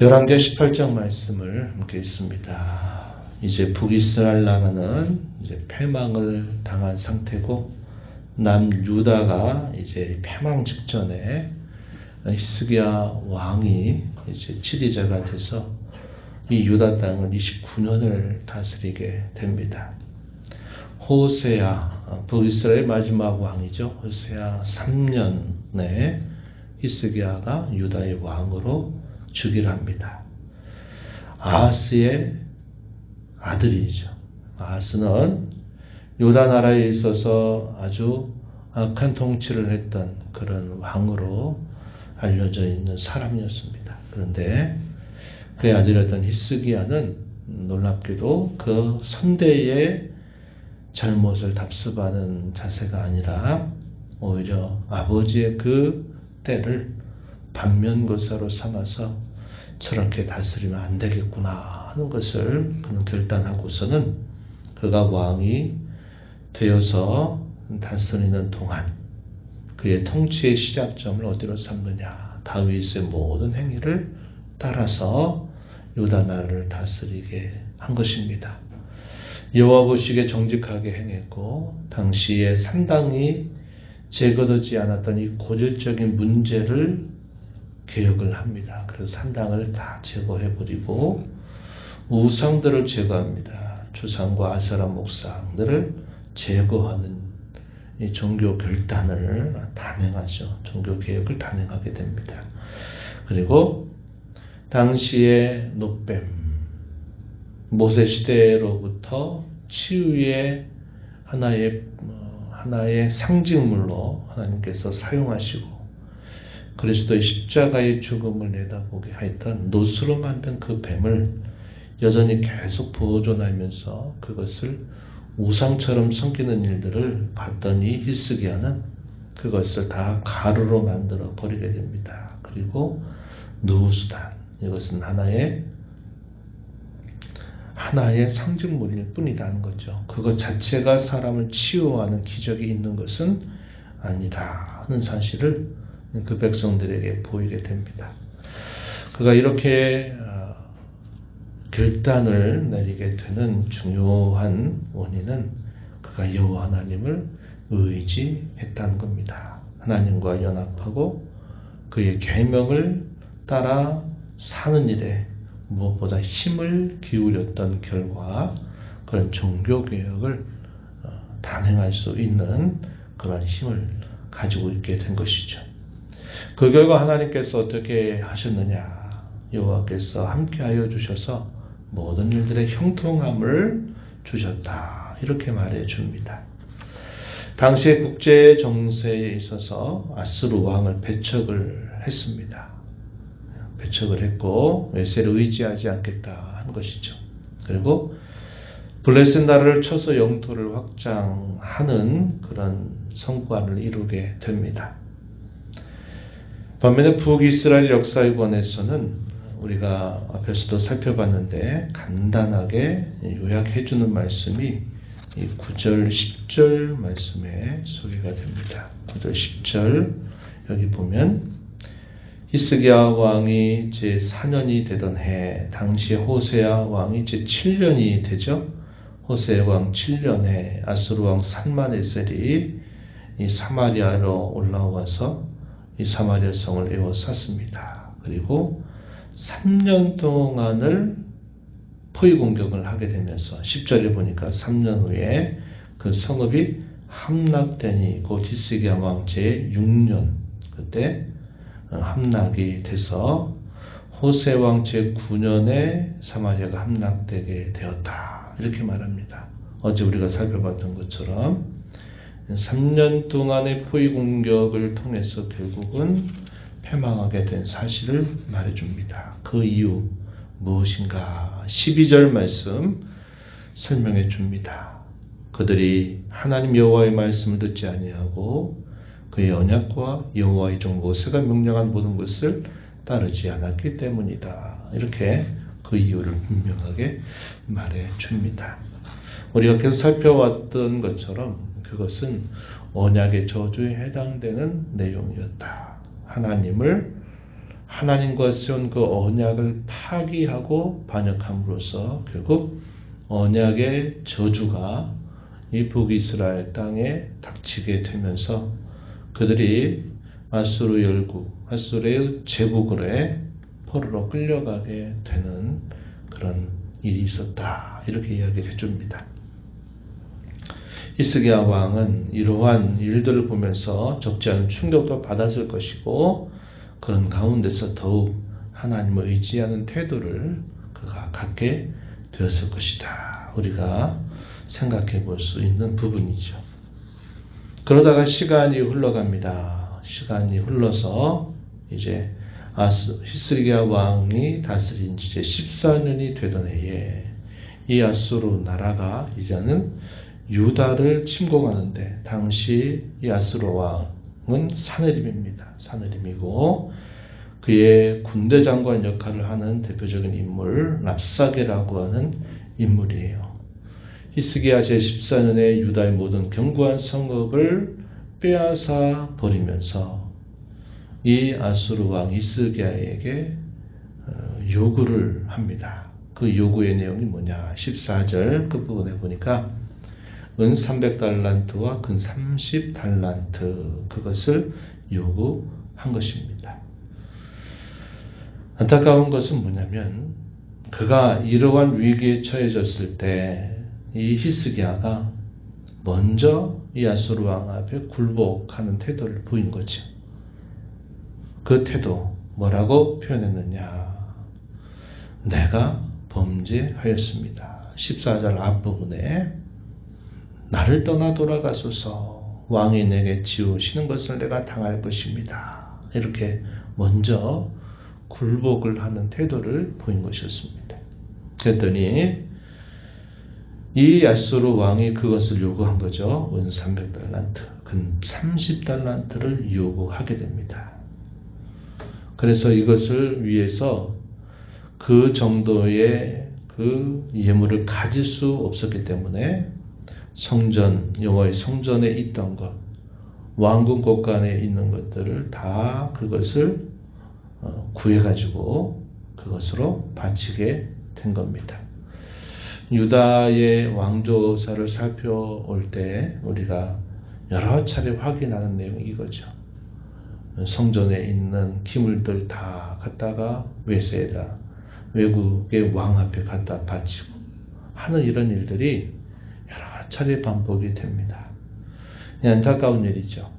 열왕기하 18장 말씀을 함께 읽습니다. 이제 북이스라엘 나라는 이제 패망을 당한 상태고 남유다가 이제 패망 직전에 히스기야 왕이 이제 지리자가 돼서 이 유다 땅을 29년을 다스리게 됩니다. 호세아, 북이스라엘 마지막 왕이죠. 호세아 3년에 히스기야가 유다의 왕으로 즉위를 합니다. 아하스의 아들이죠. 아하스는 유다 나라에 있어서 아주 악한 통치를 했던 그런 왕으로 알려져 있는 사람이었습니다. 그런데 그의 아들이었던 히스기야는 놀랍게도 그 선대의 잘못을 답습하는 자세가 아니라 오히려 아버지의 그 때를 반면교사로 삼아서 저렇게 다스리면 안 되겠구나 하는 것을 그는 결단하고서는 그가 왕이 되어서 다스리는 동안 그의 통치의 시작점을 어디로 삼느냐, 다윗의 모든 행위를 따라서 유다 나라를 다스리게 한 것입니다. 여호와 보시기에 정직하게 행했고 당시에 산당이 제거되지 않았던 이 고질적인 문제를 개혁을 합니다. 그래서 산당을 다 제거해버리고 우상들을 제거합니다. 주상과 아세라 목상들을 제거하는 이 종교 결단을 단행하죠. 종교 개혁을 단행하게 됩니다. 그리고 당시의 노뱀, 모세 시대로부터 치유의 하나의 상징물로 하나님께서 사용하시고 그리스도의 십자가의 죽음을 내다보게 하였던 노스로 만든 그 뱀을 여전히 계속 보존하면서 그것을 우상처럼 섬기는 일들을 봤더니 히스기야는 그것을 다 가루로 만들어 버리게 됩니다. 그리고 누수단, 이것은 하나의 상징물일 뿐이라는 거죠. 그것 자체가 사람을 치유하는 기적이 있는 것은 아니다 하는 사실을 그 백성들에게 보이게 됩니다. 그가 이렇게 결단을 내리게 되는 중요한 원인은 그가 여호와 하나님을 의지했다는 겁니다. 하나님과 연합하고 그의 계명을 따라 사는 일에 무엇보다 힘을 기울였던 결과 그런 종교개혁을 단행할 수 있는 그런 힘을 가지고 있게 된 것이죠. 그 결과 하나님께서 어떻게 하셨느냐, 여호와께서 함께하여 주셔서 모든 일들의 형통함을 주셨다 이렇게 말해 줍니다. 당시의 국제 정세에 있어서 아스루 왕을 배척을 했습니다. 배척을 했고 외세를 의지하지 않겠다 한 것이죠. 그리고 블레셋 나라를 쳐서 영토를 확장하는 그런 성과를 이루게 됩니다. 반면에 북이스라엘 역사에 관해서는 우리가 앞에서도 살펴봤는데 간단하게 요약해주는 말씀이 이 9절 10절 말씀에 소개가 됩니다. 9절 10절 여기 보면 히스기야 왕이 제4년이 되던 해 당시에 호세아 왕이 제7년이 되죠. 호세 왕 7년에 아수르 왕 산마네셀이 이 사마리아로 올라와서 이 사마리아 성을 에워쌌습니다. 그리고 3년 동안을 포위 공격을 하게 되면서 10절에 보니까 3년 후에 그 성읍이 함락되니 곧 히스기야 왕 제6년 그때 함락이 돼서 호세 왕 제9년에 사마리아가 함락되게 되었다 이렇게 말합니다. 어제 우리가 살펴봤던 것처럼 3년 동안의 포위 공격을 통해서 결국은 패망하게 된 사실을 말해줍니다. 그 이유 무엇인가 12절 말씀 설명해 줍니다. 그들이 하나님 여호와의 말씀을 듣지 아니하고 그의 언약과 여호와의 종 모세가 명령한 모든 것을 따르지 않았기 때문이다. 이렇게 그 이유를 분명하게 말해 줍니다. 우리가 계속 살펴왔던 것처럼 그것은 언약의 저주에 해당되는 내용이었다. 하나님과 세운 그 언약을 파기하고 반역함으로써 결국 언약의 저주가 이 북이스라엘 땅에 닥치게 되면서 그들이 아수르 열국, 아수르의 제국으로의 포로로 끌려가게 되는 그런 일이 있었다. 이렇게 이야기를 해줍니다. 히스기야 왕은 이러한 일들을 보면서 적지 않은 충격도 받았을 것이고 그런 가운데서 더욱 하나님을 의지하는 태도를 그가 갖게 되었을 것이다. 우리가 생각해 볼 수 있는 부분이죠. 그러다가 시간이 흘러갑니다. 시간이 흘러서 이제 히스기야 왕이 다스린 이제 14년이 되던 해에 이 아수르 나라가 이제는 유다를 침공하는데 당시 이 아수르 왕은 사느림입니다. 사느림이고 그의 군대 장관 역할을 하는 대표적인 인물 랍사게라고 하는 인물이에요. 히스기야 제14년에 유다의 모든 견고한 성읍을 빼앗아 버리면서 이 아수르 왕 히스기야에게 요구를 합니다. 그 요구의 내용이 뭐냐? 14절 끝부분에 보니까 은 300달란트와 금 30달란트 그것을 요구한 것입니다. 안타까운 것은 뭐냐면 그가 이러한 위기에 처해졌을 때 이 히스기야가 먼저 이 아수르 왕 앞에 굴복하는 태도를 보인 거죠. 그 태도 뭐라고 표현했느냐? 내가 범죄하였습니다. 14절 앞부분에 나를 떠나 돌아가소서 왕이 내게 지우시는 것을 내가 당할 것입니다. 이렇게 먼저 굴복을 하는 태도를 보인 것이었습니다. 그랬더니 이 아수르 왕이 그것을 요구한 거죠. 은 300달란트, 금 30달란트를 요구하게 됩니다. 그래서 이것을 위해서 그 정도의 그 예물을 가질 수 없었기 때문에 성전, 여호와의 성전에 있던 것, 왕궁 곳간에 있는 것들을 다 그것을 구해가지고 그것으로 바치게 된 겁니다. 유다의 왕조사를 살펴올 때 우리가 여러 차례 확인하는 내용이 이거죠. 성전에 있는 기물들 다 갖다가 외세에다 외국의 왕 앞에 갖다 바치고 하는 이런 일들이 여러 차례 반복이 됩니다. 안타까운 일이죠.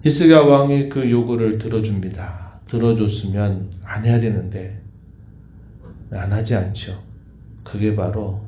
히스기야 왕이 그 요구를 들어줍니다. 들어줬으면 안 해야 되는데 안 하지 않죠. 그게 바로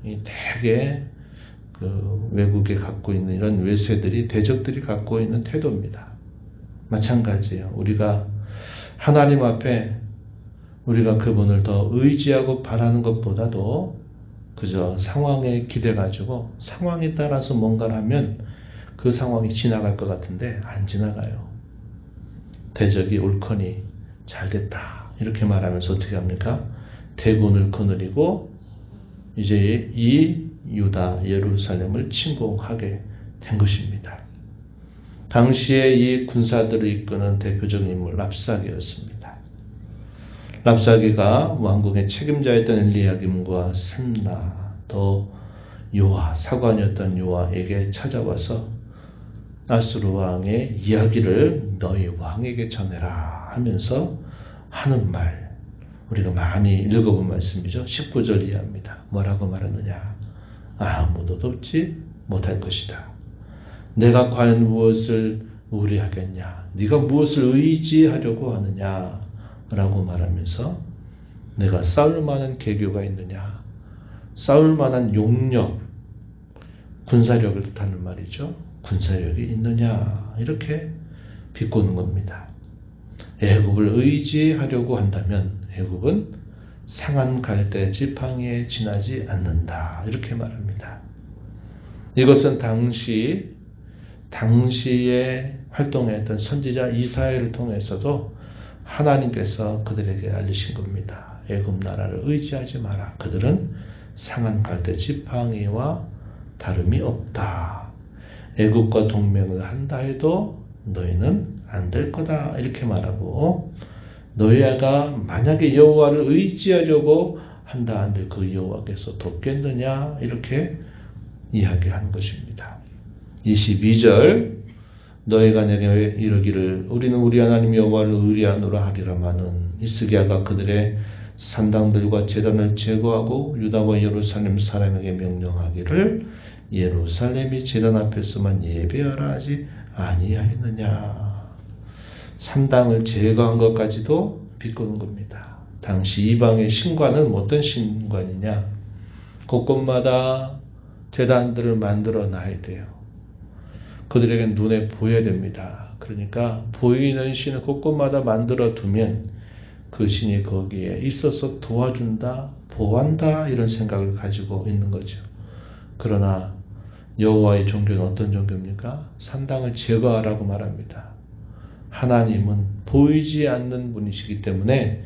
이 대개 그 외국에 갖고 있는 이런 외세들이 대적들이 갖고 있는 태도입니다. 마찬가지예요. 우리가 하나님 앞에 우리가 그분을 더 의지하고 바라는 것보다도 그저 상황에 기대가지고 상황에 따라서 뭔가를 하면 그 상황이 지나갈 것 같은데 안 지나가요. 대적이 옳거니 잘됐다 이렇게 말하면서 어떻게 합니까? 대군을 거느리고 이제 이 유다 예루살렘을 침공하게 된 것입니다. 당시에 이 군사들을 이끄는 대표적인 인물 랍사게였습니다. 랍사게가 왕궁의 책임자였던 엘리야김과 셈나 또 요아 사관이었던 요아에게 찾아와서 아수르 왕의 이야기를 너희 왕에게 전해라 하면서 하는 말 우리가 많이 읽어본 말씀이죠. 19절 이하입니다. 뭐라고 말하느냐? 아무도 돕지 못할 것이다. 내가 과연 무엇을 의뢰하겠냐? 네가 무엇을 의지하려고 하느냐? 라고 말하면서 내가 싸울 만한 계교가 있느냐? 싸울 만한 용력, 군사력을 뜻하는 말이죠. 군사력이 있느냐? 이렇게 비꼬는 겁니다. 애국을 의지하려고 한다면 애국은 상한 갈대 지팡이에 지나지 않는다. 이렇게 말합니다. 이것은 당시에 활동했던 선지자 이사야를 통해서도 하나님께서 그들에게 알리신 겁니다. 애굽 나라를 의지하지 마라. 그들은 상한 갈대 지팡이와 다름이 없다. 애굽과 동맹을 한다 해도 너희는 안 될 거다. 이렇게 말하고 너희가 만약에 여호와를 의지하려고 한다 한들 그 여호와께서 돕겠느냐 이렇게 이야기한 것입니다. 22절 너희가 내게 이르기를 우리는 우리 하나님 여호와를 의리하노라 하리라마는 히스기야가 그들의 산당들과 제단을 제거하고 유다와 예루살렘 사람에게 명령하기를 예루살렘이 제단 앞에서만 예배하라 하지 아니하였느냐. 산당을 제거한 것까지도 비꼬는 겁니다. 당시 이방의 신관은 어떤 신관이냐? 곳곳마다 제단들을 만들어 놔야 돼요. 그들에게 눈에 보여야 됩니다. 그러니까 보이는 신을 곳곳마다 만들어 두면 그 신이 거기에 있어서 도와준다, 보호한다 이런 생각을 가지고 있는 거죠. 그러나 여호와의 종교는 어떤 종교입니까? 산당을 제거하라고 말합니다. 하나님은 보이지 않는 분이시기 때문에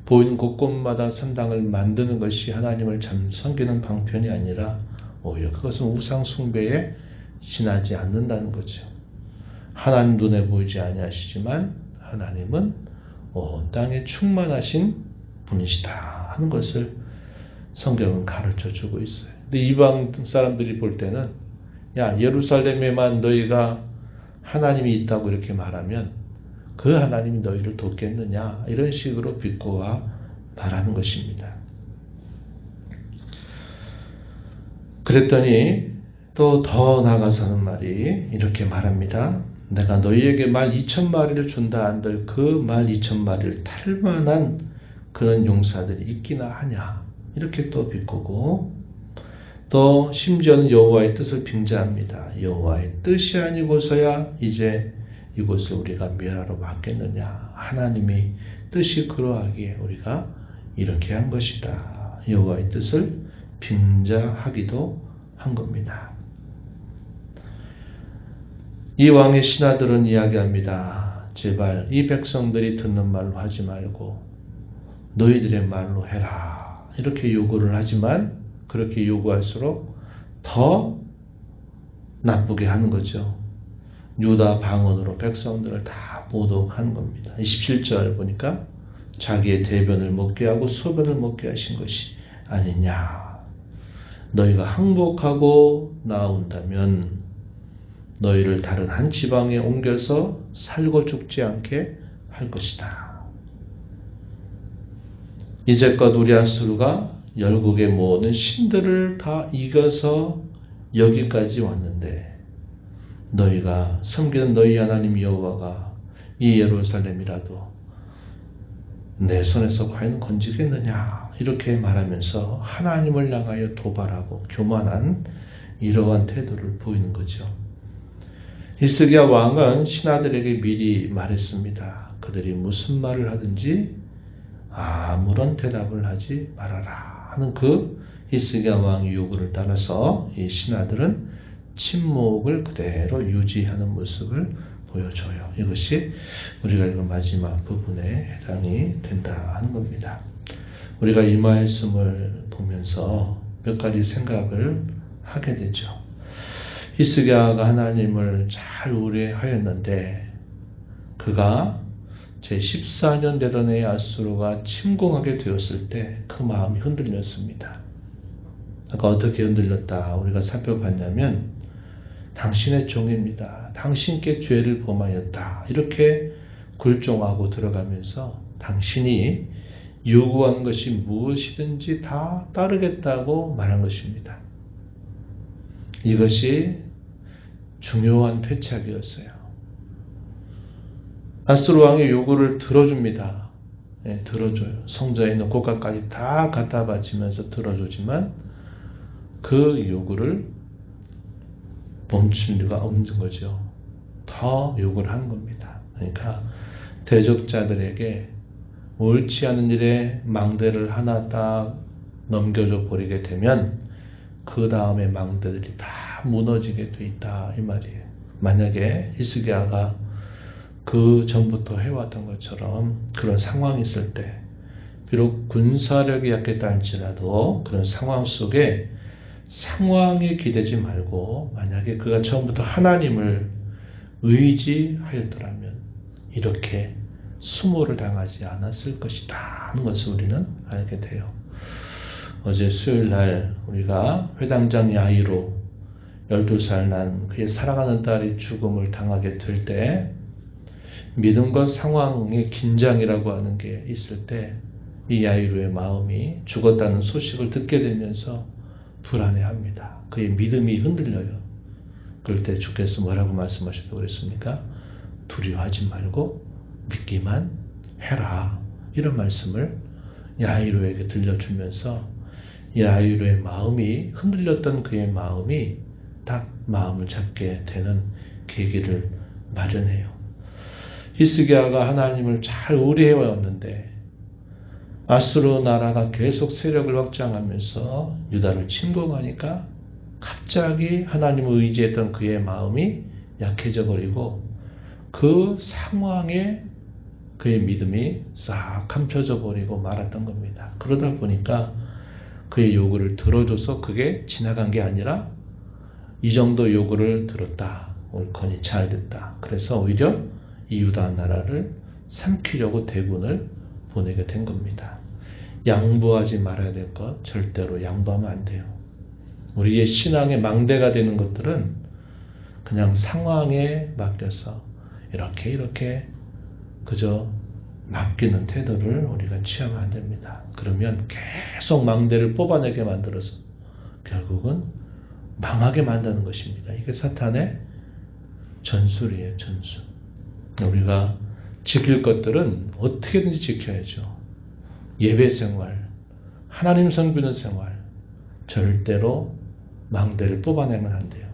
보이는 곳곳마다 산당을 만드는 것이 하나님을 참 섬기는 방편이 아니라 오히려 그것은 우상 숭배에 지나지 않는다는 거죠. 하나님 눈에 보이지 아니하시지만 하나님은 온 땅에 충만하신 분이시다 하는 것을 성경은 가르쳐 주고 있어요. 근데 이방 사람들이 볼 때는 야 예루살렘에만 너희가 하나님이 있다고 이렇게 말하면 그 하나님이 너희를 돕겠느냐 이런 식으로 비꼬아 말하는 것입니다. 그랬더니 또 더 나아가서 하는 말이 이렇게 말합니다. 내가 너희에게 말 2,000마리를 준다 한들 그 말 2,000마리를 탈 만한 그런 용사들이 있기나 하냐 이렇게 또 비꼬고 또 심지어는 여호와의 뜻을 빙자합니다. 여호와의 뜻이 아니고서야 이제 이곳을 우리가 멸하러 왔겠느냐. 하나님이 뜻이 그러하기에 우리가 이렇게 한 것이다. 여호와의 뜻을 빙자하기도 한 겁니다. 이 왕의 신하들은 이야기합니다. 제발 이 백성들이 듣는 말로 하지 말고 너희들의 말로 해라. 이렇게 요구를 하지만 그렇게 요구할수록 더 나쁘게 하는 거죠. 유다 방언으로 백성들을 다 모독하는 겁니다. 27절 보니까 자기의 대변을 먹게 하고 소변을 먹게 하신 것이 아니냐. 너희가 항복하고 나온다면 너희를 다른 한 지방에 옮겨서 살고 죽지 않게 할 것이다. 이제껏 우리 아수르가 열국의 모든 신들을 다 이겨서 여기까지 왔는데 너희가 섬기는 너희 하나님 여호와가 이 예루살렘이라도 내 손에서 과연 건지겠느냐 이렇게 말하면서 하나님을 향하여 도발하고 교만한 이러한 태도를 보이는 거죠. 히스기야 왕은 신하들에게 미리 말했습니다. 그들이 무슨 말을 하든지 아무런 대답을 하지 말아라 하는 그 히스기야 왕의 요구를 따라서 이 신하들은 침묵을 그대로 유지하는 모습을 보여줘요. 이것이 우리가 읽은 마지막 부분에 해당이 된다 하는 겁니다. 우리가 이 말씀을 보면서 몇 가지 생각을 하게 되죠. 히스기야가 하나님을 잘 의뢰하였는데 그가 제14년 되던 해에 아수르가 침공하게 되었을 때 그 마음이 흔들렸습니다. 아까 어떻게 흔들렸다 우리가 살펴봤냐면 당신의 종입니다. 당신께 죄를 범하였다. 이렇게 굴종하고 들어가면서 당신이 요구하는 것이 무엇이든지 다 따르겠다고 말한 것입니다. 이것이 중요한 패착이었어요. 아수르 왕의 요구를 들어줍니다. 네, 들어줘요. 성전에 있는 고가까지 다 갖다 바치면서 들어주지만 그 요구를 멈출 리가 없는 거죠. 더 요구를 하는 겁니다. 그러니까 대적자들에게 옳지 않은 일에 망대를 하나 딱 넘겨줘 버리게 되면 그 다음에 망대들이 다 무너지게 돼 있다 이 말이에요. 만약에 히스기야가 그 전부터 해왔던 것처럼 그런 상황이 있을 때 비록 군사력이 약했다 할지라도 그런 상황 속에 상황에 기대지 말고 만약에 그가 처음부터 하나님을 의지하였더라면 이렇게 수모를 당하지 않았을 것이다 하는 것을 우리는 알게 돼요. 어제 수요일 날 우리가 회당장 야이로 12살 난 그의 사랑하는 딸이 죽음을 당하게 될 때 믿음과 상황의 긴장이라고 하는 게 있을 때 이 야이로의 마음이 죽었다는 소식을 듣게 되면서 불안해합니다. 그의 믿음이 흔들려요. 그럴 때 주께서 뭐라고 말씀하셨다고 그랬습니까? 두려워하지 말고 믿기만 해라. 이런 말씀을 야이로에게 들려주면서 야이로의 마음이 흔들렸던 그의 마음이 딱 마음을 잡게 되는 계기를 마련해요. 히스기야가 하나님을 잘 의뢰해왔는데 아수르 나라가 계속 세력을 확장하면서 유다를 침공하니까 갑자기 하나님을 의지했던 그의 마음이 약해져 버리고 그 상황에 그의 믿음이 싹 감춰져 버리고 말았던 겁니다. 그러다 보니까 그의 요구를 들어줘서 그게 지나간 게 아니라 이 정도 요구를 들었다. 옳거니 잘 됐다. 그래서 오히려 이 유다 나라를 삼키려고 대군을 보내게 된 겁니다. 양보하지 말아야 될 것 절대로 양보하면 안 돼요. 우리의 신앙의 망대가 되는 것들은 그냥 상황에 맡겨서 이렇게 그저 맡기는 태도를 우리가 취하면 안 됩니다. 그러면 계속 망대를 뽑아내게 만들어서 결국은 망하게 만드는 것입니다. 이게 사탄의 전술이에요. 전술. 우리가 지킬 것들은 어떻게든지 지켜야죠. 예배 생활, 하나님 섬기는 생활, 절대로 망대를 뽑아내면 안 돼요.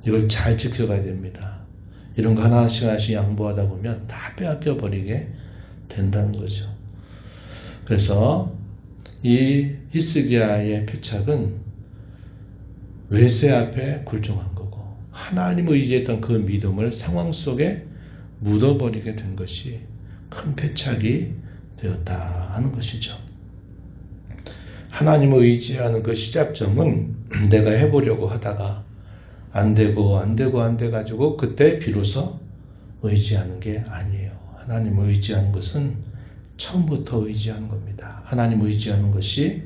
이걸 잘 지켜가야 됩니다. 이런 거 하나씩 양보하다 보면 다 빼앗겨 버리게 된다는 거죠. 그래서 이 히스기야의 패착은 외세 앞에 굴종한 거고 하나님을 의지했던 그 믿음을 상황 속에 묻어버리게 된 것이 큰 패착이 되었다 하는 것이죠. 하나님을 의지하는 그 시작점은 내가 해보려고 하다가 안 돼가지고 그때 비로소 의지하는 게 아니에요. 하나님을 의지하는 것은 처음부터 의지하는 겁니다. 하나님을 의지하는 것이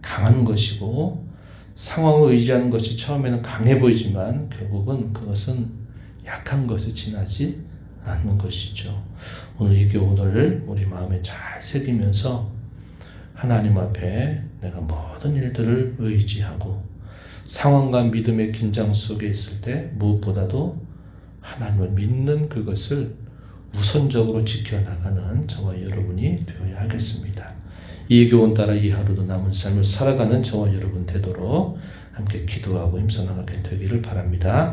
강한 것이고 상황을 의지하는 것이 처음에는 강해 보이지만 결국은 그것은 약한 것에 지나지 않는 것이죠. 오늘 이 교훈을 우리 마음에 잘 새기면서 하나님 앞에 내가 모든 일들을 의지하고 상황과 믿음의 긴장 속에 있을 때 무엇보다도 하나님을 믿는 그것을 우선적으로 지켜나가는 저와 여러분이 되어야 하겠습니다. 이 교훈 따라 이 하루도 남은 삶을 살아가는 저와 여러분 되도록 함께 기도하고 힘써 나가게 되기를 바랍니다.